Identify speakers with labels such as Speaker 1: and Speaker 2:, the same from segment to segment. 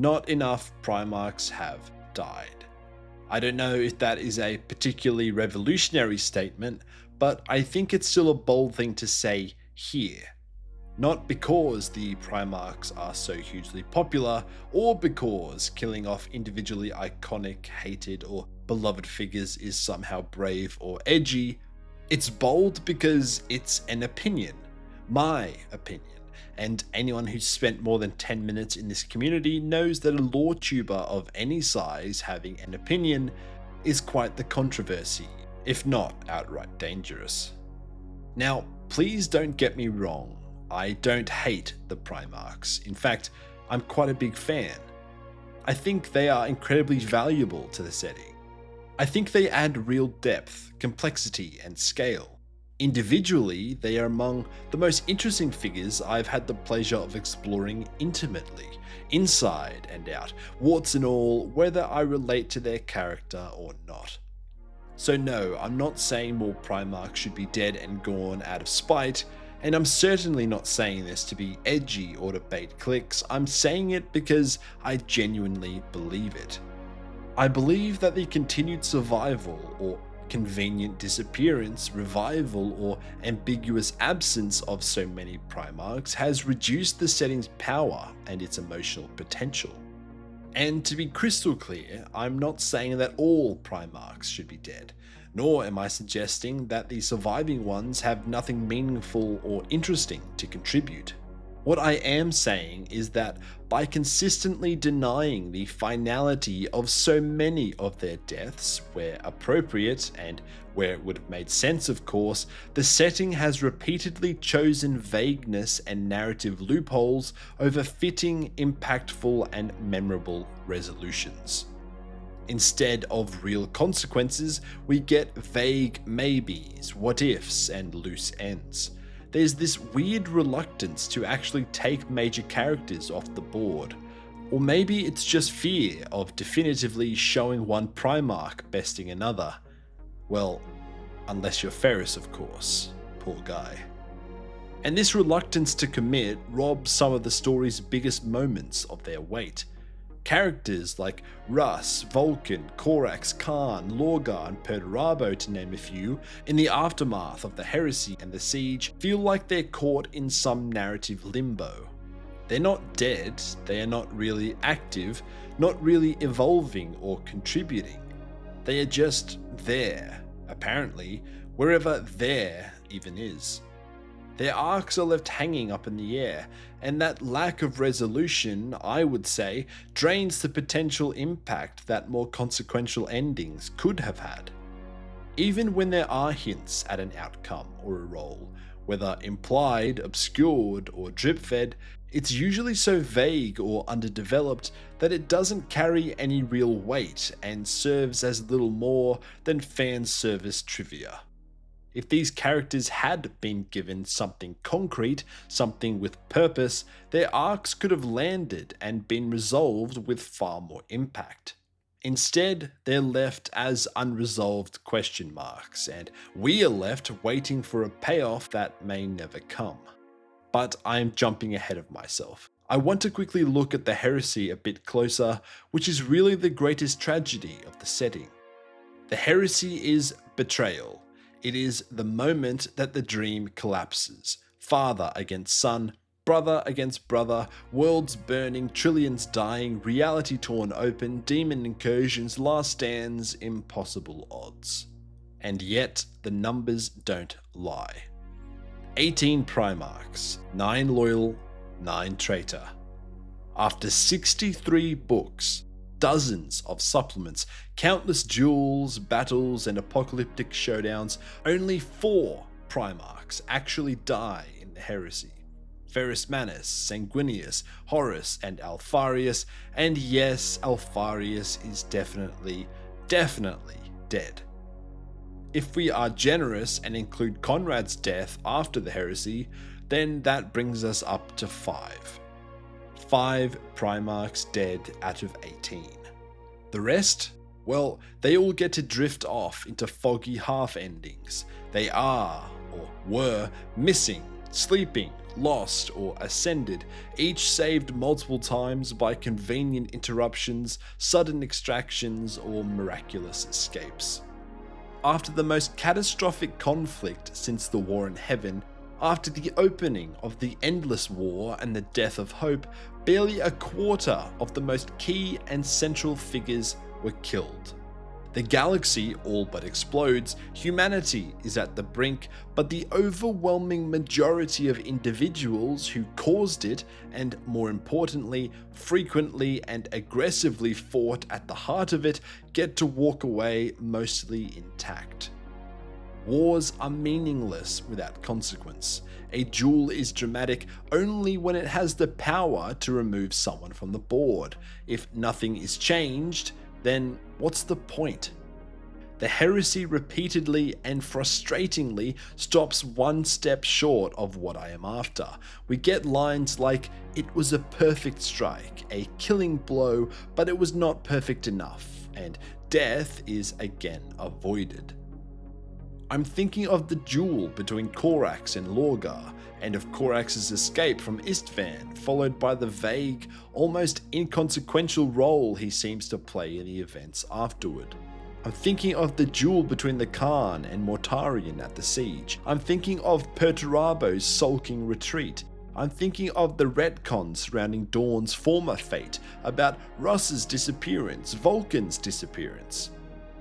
Speaker 1: not enough Primarchs have died. I don't know if that is a particularly revolutionary statement, but I think it's still a bold thing to say here. Not because the Primarchs are so hugely popular, or because killing off individually iconic, hated, or beloved figures is somehow brave or edgy. It's bold because it's an opinion. My opinion. And anyone who's spent more than 10 minutes in this community knows that a lore tuber of any size having an opinion is quite the controversy, if not outright dangerous. Now, please don't get me wrong. I don't hate the Primarchs. In fact, I'm quite a big fan. I think they are incredibly valuable to the setting. I think they add real depth, complexity, and scale. Individually, they are among the most interesting figures I've had the pleasure of exploring intimately, inside and out, warts and all, whether I relate to their character or not. So no, I'm not saying more Primarchs should be dead and gone out of spite, and I'm certainly not saying this to be edgy or to bait clicks. I'm saying it because I genuinely believe it. I believe that the continued survival or convenient disappearance, revival, or ambiguous absence of so many Primarchs has reduced the setting's power and its emotional potential. And to be crystal clear, I'm not saying that all Primarchs should be dead, nor am I suggesting that the surviving ones have nothing meaningful or interesting to contribute. What I am saying is that by consistently denying the finality of so many of their deaths, where appropriate and where it would have made sense of course, the setting has repeatedly chosen vagueness and narrative loopholes over fitting, impactful, and memorable resolutions. Instead of real consequences, we get vague maybes, what ifs, and loose ends. There's this weird reluctance to actually take major characters off the board. Or maybe it's just fear of definitively showing one Primarch besting another. Well, unless you're Ferris, of course. Poor guy. And this reluctance to commit robs some of the story's biggest moments of their weight. Characters like Russ, Vulcan, Korax, Khan, Lorgar, and Perturabo, to name a few, in the aftermath of the heresy and the siege, feel like they're caught in some narrative limbo. They're not dead, they are not really active, not really evolving or contributing. They are just there, apparently, wherever there even is. Their arcs are left hanging up in the air, and that lack of resolution, I would say, drains the potential impact that more consequential endings could have had. Even when there are hints at an outcome or a role, whether implied, obscured, or drip-fed, it's usually so vague or underdeveloped that it doesn't carry any real weight and serves as little more than fan service trivia. If these characters had been given something concrete, something with purpose, their arcs could have landed and been resolved with far more impact. Instead, they're left as unresolved question marks, and we are left waiting for a payoff that may never come. But I am jumping ahead of myself. I want to quickly look at the heresy a bit closer, which is really the greatest tragedy of the setting. The heresy is betrayal. It is the moment that the dream collapses. Father against son, brother against brother, worlds burning, trillions dying, reality torn open, demon incursions, last stands, impossible odds. And yet, the numbers don't lie. 18 Primarchs, 9 loyal, 9 traitor. After 63 books, dozens of supplements, countless duels, battles, and apocalyptic showdowns, only 4 Primarchs actually die in the heresy. Ferrus Manus, Sanguinius, Horus, and Alfarius, and yes, Alfarius is definitely dead. If we are generous and include Conrad's death after the heresy, then that brings us up to 5. 5 Primarchs dead out of 18. The rest? Well, they all get to drift off into foggy half endings. They are, or were, missing, sleeping, lost, or ascended, each saved multiple times by convenient interruptions, sudden extractions, or miraculous escapes. After the most catastrophic conflict since the War in Heaven, after the opening of the Endless War and the death of Hope, barely a quarter of the most key and central figures were killed. The galaxy all but explodes, humanity is at the brink, but the overwhelming majority of individuals who caused it, and more importantly, frequently and aggressively fought at the heart of it, get to walk away mostly intact. Wars are meaningless without consequence. A duel is dramatic only when it has the power to remove someone from the board. If nothing is changed, then what's the point? The heresy repeatedly and frustratingly stops one step short of what I am after. We get lines like, "It was a perfect strike, a killing blow, but it was not perfect enough," and death is again avoided. I'm thinking of the duel between Korax and Lorgar, and of Korax's escape from Istvan, followed by the vague, almost inconsequential role he seems to play in the events afterward. I'm thinking of the duel between the Khan and Mortarion at the siege. I'm thinking of Perturabo's sulking retreat. I'm thinking of the retcons surrounding Dawn's former fate, about Russ's disappearance, Vulcan's disappearance.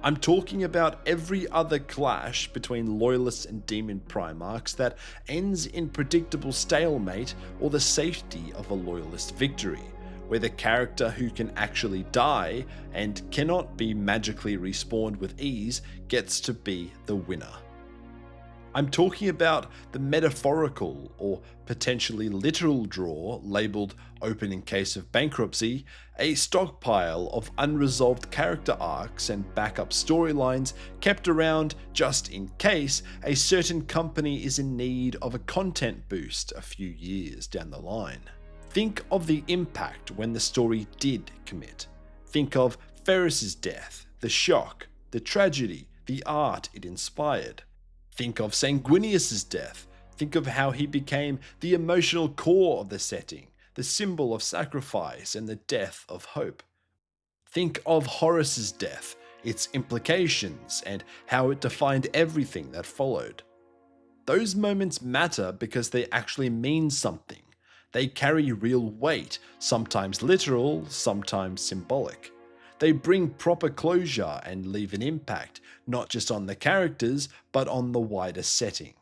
Speaker 1: I'm talking about every other clash between Loyalists and Demon Primarchs that ends in predictable stalemate or the safety of a Loyalist victory, where the character who can actually die and cannot be magically respawned with ease gets to be the winner. I'm talking about the metaphorical or potentially literal draw labelled open in case of bankruptcy, a stockpile of unresolved character arcs and backup storylines kept around just in case a certain company is in need of a content boost a few years down the line. Think of the impact when the story did commit. Think of Ferris's death, the shock, the tragedy, the art it inspired. Think of Sanguinius's death. Think of how he became the emotional core of the setting, the symbol of sacrifice and the death of hope. Think of Horus's death, its implications, and how it defined everything that followed. Those moments matter because they actually mean something. They carry real weight, sometimes literal, sometimes symbolic. They bring proper closure and leave an impact, not just on the characters, but on the wider setting.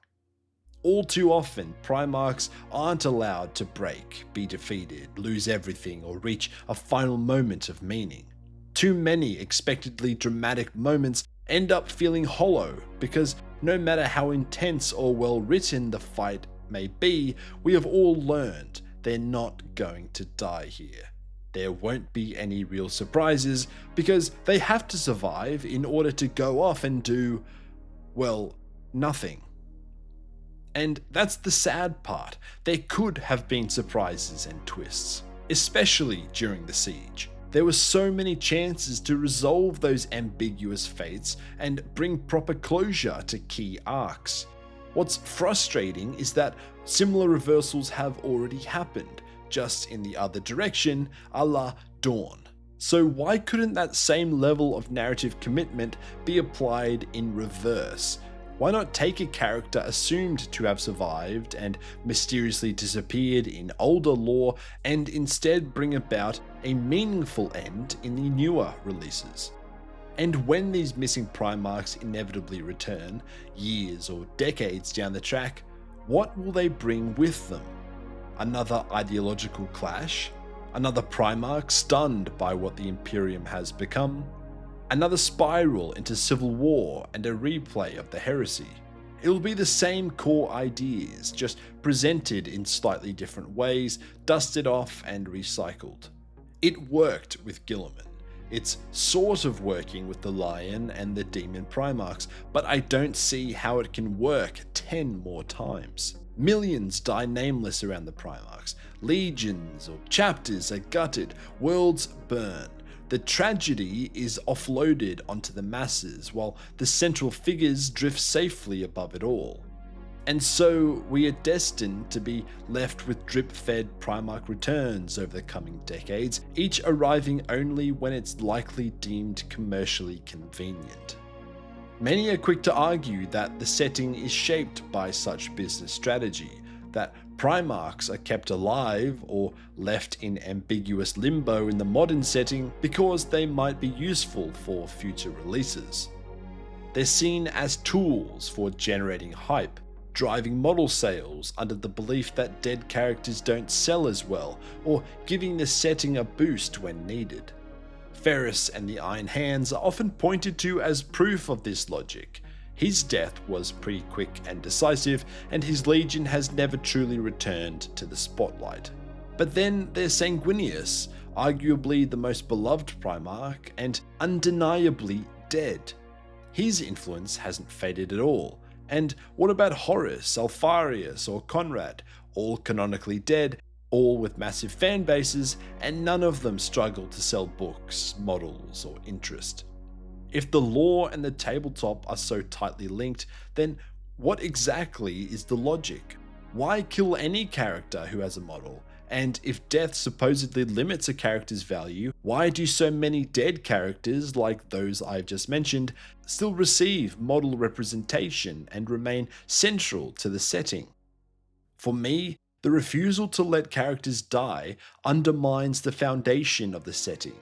Speaker 1: All too often, Primarchs aren't allowed to break, be defeated, lose everything, or reach a final moment of meaning. Too many expectedly dramatic moments end up feeling hollow, because no matter how intense or well written the fight may be, we have all learned they're not going to die here. There won't be any real surprises because they have to survive in order to go off and do, well, nothing. And that's the sad part. There could have been surprises and twists, especially during the siege. There were so many chances to resolve those ambiguous fates and bring proper closure to key arcs. What's frustrating is that similar reversals have already happened, just in the other direction, a la Dawn. So why couldn't that same level of narrative commitment be applied in reverse? Why not take a character assumed to have survived and mysteriously disappeared in older lore and instead bring about a meaningful end in the newer releases? And when these missing Primarchs inevitably return, years or decades down the track, what will they bring with them? Another ideological clash? Another Primarch stunned by what the Imperium has become? Another spiral into civil war and a replay of the heresy? It'll be the same core ideas, just presented in slightly different ways, dusted off and recycled. It worked with Guilliman. It's sort of working with the Lion and the Demon Primarchs, but I don't see how it can work 10 more times. Millions die nameless around the Primarchs. Legions or chapters are gutted. Worlds burn. The tragedy is offloaded onto the masses, while the central figures drift safely above it all. And so we are destined to be left with drip-fed Primarch returns over the coming decades, each arriving only when it's likely deemed commercially convenient. Many are quick to argue that the setting is shaped by such business strategy, that Primarchs are kept alive or left in ambiguous limbo in the modern setting because they might be useful for future releases. They're seen as tools for generating hype, driving model sales under the belief that dead characters don't sell as well, or giving the setting a boost when needed. Ferris and the Iron Hands are often pointed to as proof of this logic. His death was pretty quick and decisive, and his legion has never truly returned to the spotlight. But then there's Sanguinius, arguably the most beloved Primarch, and undeniably dead. His influence hasn't faded at all. And what about Horus, Alfarius, or Conrad, all canonically dead, all with massive fan bases, and none of them struggle to sell books, models, or interest? If the lore and the tabletop are so tightly linked, then what exactly is the logic? Why kill any character who has a model? And if death supposedly limits a character's value, why do so many dead characters, like those I've just mentioned, still receive model representation and remain central to the setting? For me, the refusal to let characters die undermines the foundation of the setting.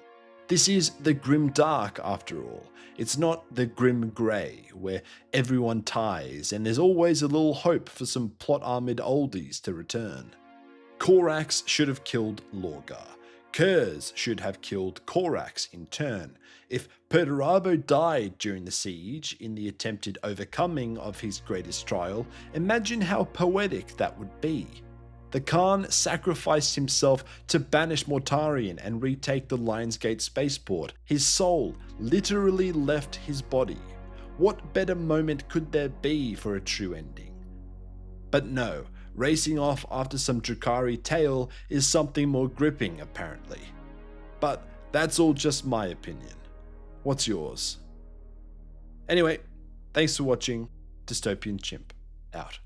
Speaker 1: This is the grim dark after all. It's not the grim grey, where everyone ties and there's always a little hope for some plot-armoured oldies to return. Korax should have killed Lorgar. Kurz should have killed Korax in turn. If Perturabo died during the siege in the attempted overcoming of his greatest trial, imagine how poetic that would be. The Khan sacrificed himself to banish Mortarion and retake the Lionsgate spaceport. His soul literally left his body. What better moment could there be for a true ending? But no, racing off after some Drukhari tale is something more gripping apparently. But that's all just my opinion. What's yours? Anyway, thanks for watching. Dystopian Chimp, out.